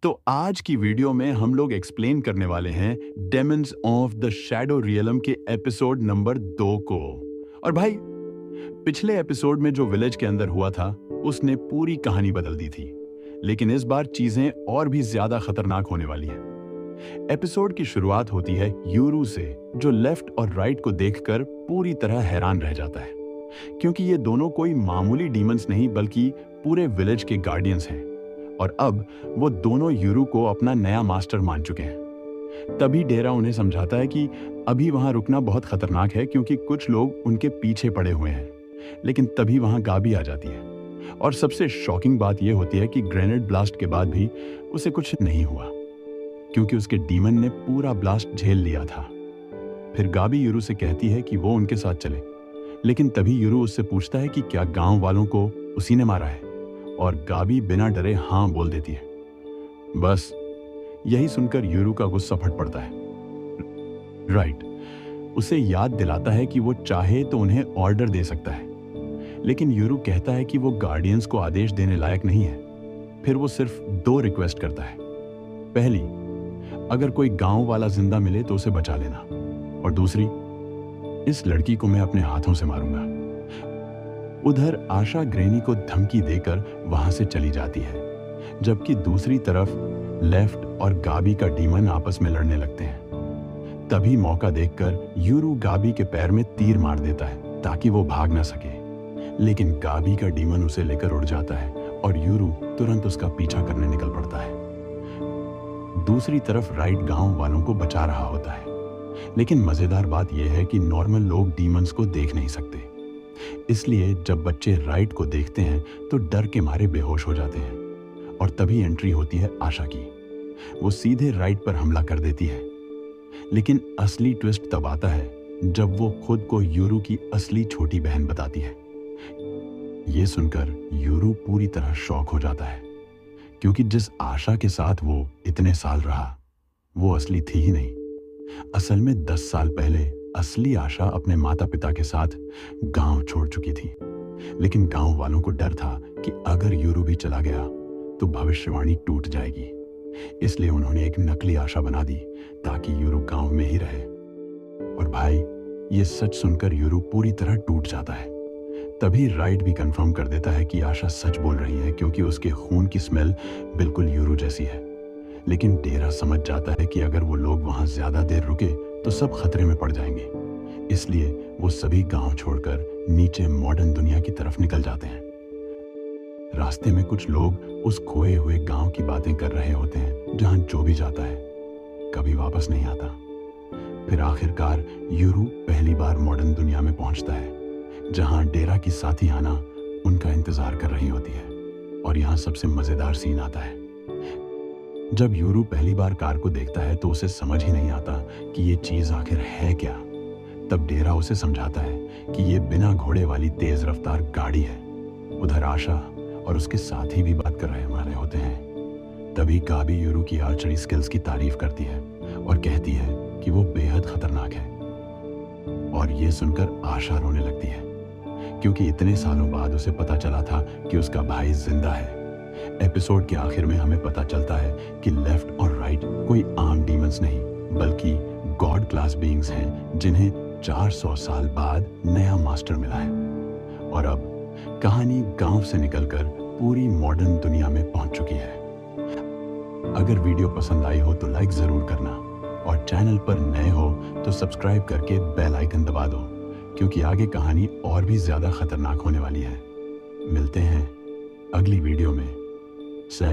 तो आज की वीडियो में हम लोग एक्सप्लेन करने वाले हैं Demons of the shadow realm के एपिसोड नंबर 2 को। और भाई, पिछले एपिसोड में जो विलेज के अंदर हुआ था उसने पूरी कहानी बदल दी थी, लेकिन इस बार चीजें और भी ज्यादा खतरनाक होने वाली हैं। एपिसोड की शुरुआत होती है यूरू से, जो लेफ्ट और राइट को देखकर पूरी तरह हैरान रह जाता है, क्योंकि ये दोनों कोई मामूली डीमंस नहीं बल्कि पूरे विलेज के गार्डियंस हैं। और अब वो दोनों यूरू को अपना नया मास्टर मान चुके हैं। तभी डेरा उन्हें समझाता है कि अभी वहां रुकना बहुत खतरनाक है, क्योंकि कुछ लोग उनके पीछे पड़े हुए हैं। लेकिन तभी वहां गाबी आ जाती है, और सबसे शॉकिंग बात यह होती है कि ग्रेनेड ब्लास्ट के बाद भी उसे कुछ नहीं हुआ, क्योंकि उसके डीमन ने पूरा ब्लास्ट झेल लिया था। फिर गाबी यूरू से कहती है कि वो उनके साथ चले, लेकिन तभी यूरू उससे पूछता है कि क्या गांव वालों को उसी ने मारा है, और गाबी बिना डरे हाँ बोल देती है। बस यही सुनकर यूरू का गुस्सा फट पड़ता है। राइट उसे याद दिलाता है कि वो चाहे तो उन्हें ऑर्डर दे सकता है, लेकिन यूरू कहता है कि वो गार्डियंस को आदेश देने लायक नहीं है। फिर वो सिर्फ 2 रिक्वेस्ट करता है। पहली, अगर कोई गांव वाला जिंदा मिले तो उसे बचा लेना, और दूसरी, इस लड़की को मैं अपने हाथों से मारूंगा। उधर आशा ग्रैनी को धमकी देकर वहां से चली जाती है, जबकि दूसरी तरफ लेफ्ट और गाबी का डीमन आपस में लड़ने लगते हैं। तभी मौका देखकर यूरू गाबी के पैर में तीर मार देता है ताकि वो भाग ना सके, लेकिन गाबी का डीमन उसे लेकर उड़ जाता है और यूरू तुरंत उसका पीछा करने निकल पड़ता है। दूसरी तरफ राइट गांव वालों को बचा रहा होता है, लेकिन मजेदार बात यह है कि नॉर्मल लोग डीमंस को देख नहीं सकते। इसलिए जब बच्चे राइट को देखते हैं तो डर के मारे बेहोश हो जाते हैं, और तभी एंट्री होती है आशा की। वो सीधे राइट पर हमला कर देती है, लेकिन असली ट्विस्ट तब आता है जब वो खुद को यूरू की असली छोटी बहन बताती है। ये सुनकर यूरू पूरी तरह शॉक हो जाता है, क्योंकि जिस आशा के साथ वो इतने साल रहा वो असली थी ही नहीं। असल में 10 साल पहले असली आशा अपने माता पिता के साथ गांव छोड़ चुकी थी, लेकिन गांव वालों को डर था कि अगर यूरू भी चला गया तो भविष्यवाणी टूट जाएगी। इसलिए उन्होंने एक नकली आशा बना दी ताकि यूरू गांव में ही रहे। और भाई, ये सच सुनकर यूरू पूरी तरह टूट जाता है। तभी राइट भी कंफर्म कर देता है कि आशा सच बोल रही है, क्योंकि उसके खून की स्मेल बिल्कुल यूरू जैसी है। लेकिन डेरा समझ जाता है कि अगर वो लोग वहां ज्यादा देर रुके तो सब खतरे में पड़ जाएंगे। इसलिए वो सभी गांव छोड़कर नीचे मॉडर्न दुनिया की तरफ निकल जाते हैं। रास्ते में कुछ लोग उस खोए हुए गांव की बातें कर रहे होते हैं, जहां जो भी जाता है कभी वापस नहीं आता। फिर आखिरकार यूरू पहली बार मॉडर्न दुनिया में पहुंचता है, जहां डेरा की साथी आना उनका इंतजार कर रही होती है। और यहां सबसे मजेदार सीन आता है। जब यूरू पहली बार कार को देखता है तो उसे समझ ही नहीं आता कि ये चीज आखिर है क्या। तब डेरा उसे समझाता है कि ये बिना घोड़े वाली तेज रफ्तार गाड़ी है। उधर आशा और उसके साथी भी बात कर रहे होते हैं। तभी गाबी यूरू की आर्चरी स्किल्स की तारीफ करती है और कहती है कि वो बेहद खतरनाक है। और ये सुनकर आशा रोने लगती है, क्योंकि इतने सालों बाद उसे पता चला था कि उसका भाई जिंदा है। एपिसोड के आखिर में हमें पता चलता है कि लेफ्ट और राइट कोई आम डीमंस नहीं, बल्कि गॉड क्लास बीइंग्स हैं, जिन्हें 400 साल बाद नया मास्टर मिला है। और अब कहानी गांव से निकलकर पूरी मॉडर्न दुनिया में पहुंच चुकी है। अगर वीडियो पसंद आई हो तो लाइक जरूर करना, और चैनल पर नए हो तो सब्सक्राइब करके बेल आइकन दबा दो, क्योंकि आगे कहानी और भी ज्यादा खतरनाक होने वाली है। मिलते हैं अगली वीडियो में।